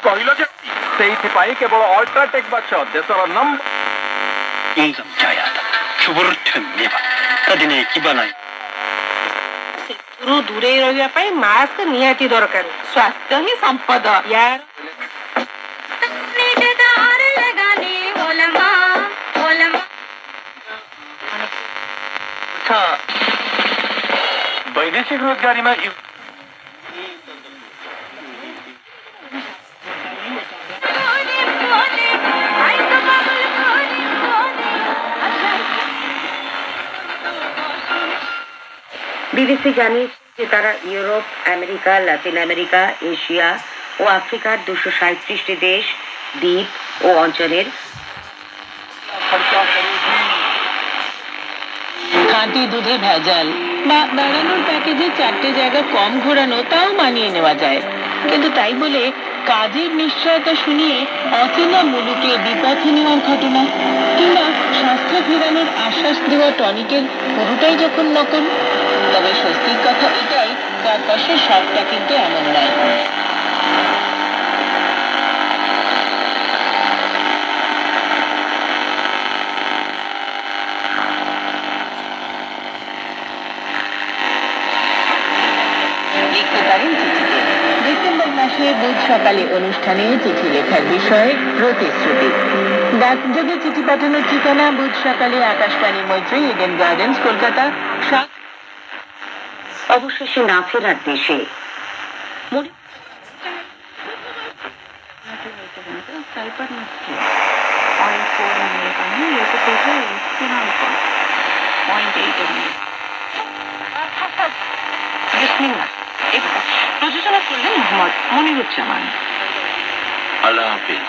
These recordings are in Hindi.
କହିଲ କେମିତି? ସେଇଥିପାଇଁ କେବଳ ଅଲ୍ଟ୍ରାଟେକ୍ ବାଛ, ଦେଶର ନମ୍ବର। ସେଥିରୁ ଦୂରେଇ ରହିବା ପାଇଁ ମାସ୍କ ନିହାତି ଦରକାର। ସ୍ୱାସ୍ଥ୍ୟ ହିଁ ସମ୍ପଦ। वैदेशिक रोजगारीमा বিবিসি জানিয়েছে যে তারা Europe, America, Latin America, Asia ও আফ্রিকার 237টি দেশ, দ্বীপ ও অঞ্চলের খাঁটি দুধে ভেজাল বা বেড়ানোর প্যাকেজে 4টে জায়গা কম ঘোরানো, তাও মানিয়ে নেওয়া যায়। কিন্তু তাই বলে কাজের নিশ্চয়তা শুনিয়ে অচেনা মুলুকে বিপথে নেওয়ার ঘটনা, কিংবা স্বাস্থ্য ফেরানোর আশ্বাস দেওয়া টনিকের পুরোটাই যখন নকল, তবে স্বস্তির কথা এটাই, চারপাশে সবটা কিন্তু এমন নয়। লিখতে পারেন চিঠিতে। ডিসেম্বর মাসে বুধ সকালে অনুষ্ঠানে চিঠি লেখার বিষয়ে প্রতিশ্রুতি। ডাকযোগে চিঠি পাঠানোর ঠিকানা বুধ সকালে আকাশবাণী মৈত্রী, ইডেন গার্ডেন্স, কলকাতা। অবশেষে না ফেরার দেশে প্রযোজনা করলেন মোহাম্মদ মনিরুজ্জামান। আল্লাহ হাফিজ।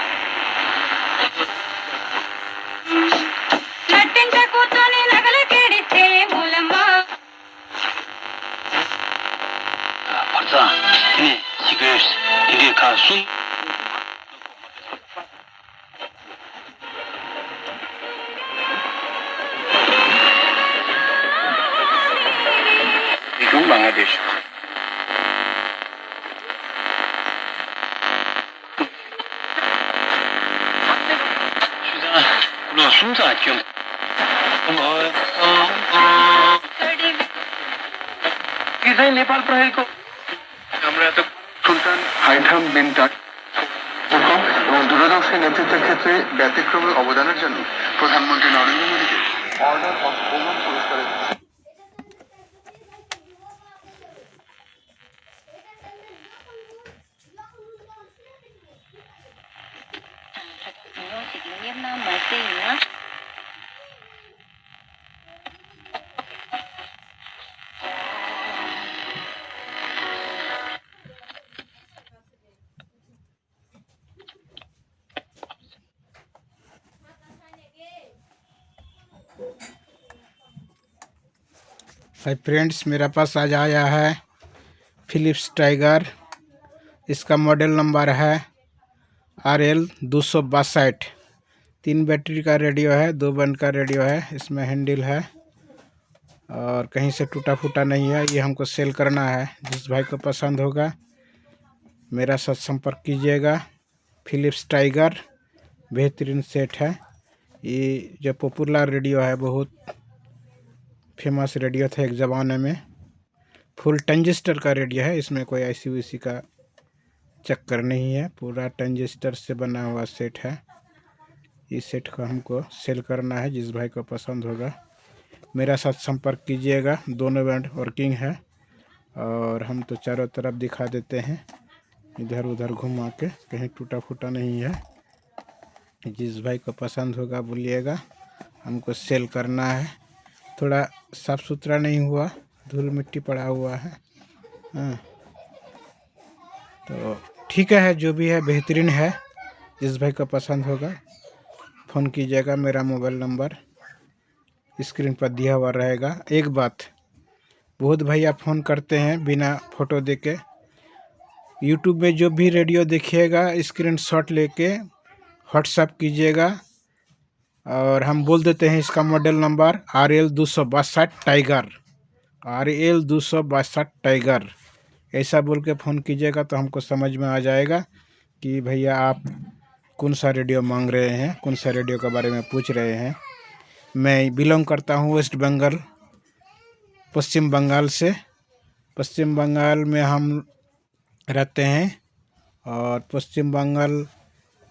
ini cigarettes ini kalsun itu Bangladesh. sudah susah cium kisah Nepal प्रहरी আমরা এত সুলতান হাইথাম বিন এবং দূরদর্শী নেতৃত্বের ক্ষেত্রে ব্যতিক্রমী অবদানের জন্য প্রধানমন্ত্রী নরেন্দ্র মোদীকে অর্ডার অফ ওমান পুরস্কারে हाय फ्रेंड्स, मेरा पास आज आया है फिलिप्स टाइगर। इसका मॉडल नंबर है RL262। 3 बैटरी का रेडियो है, 2 बैंड का रेडियो है। इसमें हैंडल है और कहीं से टूटा फूटा नहीं है। ये हमको सेल करना है। जिस भाई को पसंद होगा मेरा साथ संपर्क कीजिएगा। फिलिप्स टाइगर बेहतरीन सेट है। ये जो पॉपुलर रेडियो है, बहुत फेमस रेडियो था एक ज़माने में। फुल ट्रांजिस्टर का रेडियो है, इसमें कोई IC का चक्कर नहीं है। पूरा ट्रांजिस्टर से बना हुआ सेट है। इस सेट को हमको सेल करना है। जिस भाई को पसंद होगा मेरा साथ संपर्क कीजिएगा। दोनों बैंड वर्किंग है और हम तो चारों तरफ दिखा देते हैं, इधर उधर घुमा के, कहीं टूटा फूटा नहीं है। जिस भाई को पसंद होगा बोलिएगा, हमको सेल करना है। थोड़ा साफ़ सुथरा नहीं हुआ, धूल मिट्टी पड़ा हुआ है। हाँ, तो ठीक है, जो भी है बेहतरीन है। जिस भाई को पसंद होगा फ़ोन कीजिएगा। मेरा मोबाइल नंबर स्क्रीन पर दिया हुआ रहेगा। एक बात, बहुत भैया फ़ोन करते हैं बिना फ़ोटो देके। यूट्यूब में जो भी रेडियो देखिएगा स्क्रीनशॉट लेके व्हाट्सएप कीजिएगा और हम बोल देते हैं इसका model number RL262 tiger, RL262 tiger. ऐसा बोल के फ़ोन कीजिएगा तो हमको समझ में आ जाएगा कि भैया आप कौन सा रेडियो मांग रहे हैं, कौन सा रेडियो के बारे में पूछ रहे हैं। मैं बिलोंग करता हूँ वेस्ट बंगाल, पश्चिम बंगाल से। पश्चिम बंगाल में हम रहते हैं और পশ্চিম বাঙ্গাল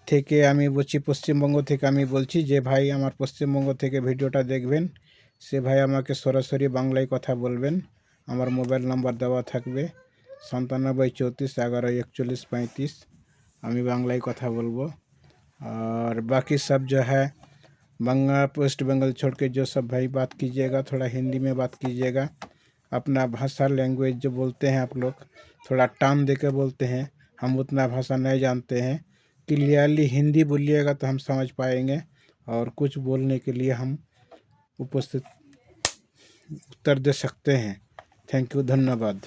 থেকে আমি বলছি, পশ্চিমবঙ্গ থেকে আমি বলছি। যে ভাই আমার পশ্চিমবঙ্গ থেকে ভিডিওটা দেখবেন সে ভাই আমাকে সরাসরি বাংলায় কথা বলবেন। আমার মোবাইল নাম্বার দেওয়া থাকবে 97 34 11 41 35। আমি বাংলায় কথা বলবো। और बाकी सब जो है वेस्ट बंगाल छोड़ के जो सब भाई बात कीजिएगा थोड़ा हिंदी में बात कीजिएगा। अपना भाषा लैंग्वेज जो बोलते हैं आप लोग थोड़ा टान दे के बोलते हैं, हम उतना भाषा नहीं जानते हैं। क्लियरली हिंदी बोलिएगा तो हम समझ पाएंगे और कुछ बोलने के लिए हम उपस्थित उत्तर दे सकते हैं। थैंक यू, धन्यवाद।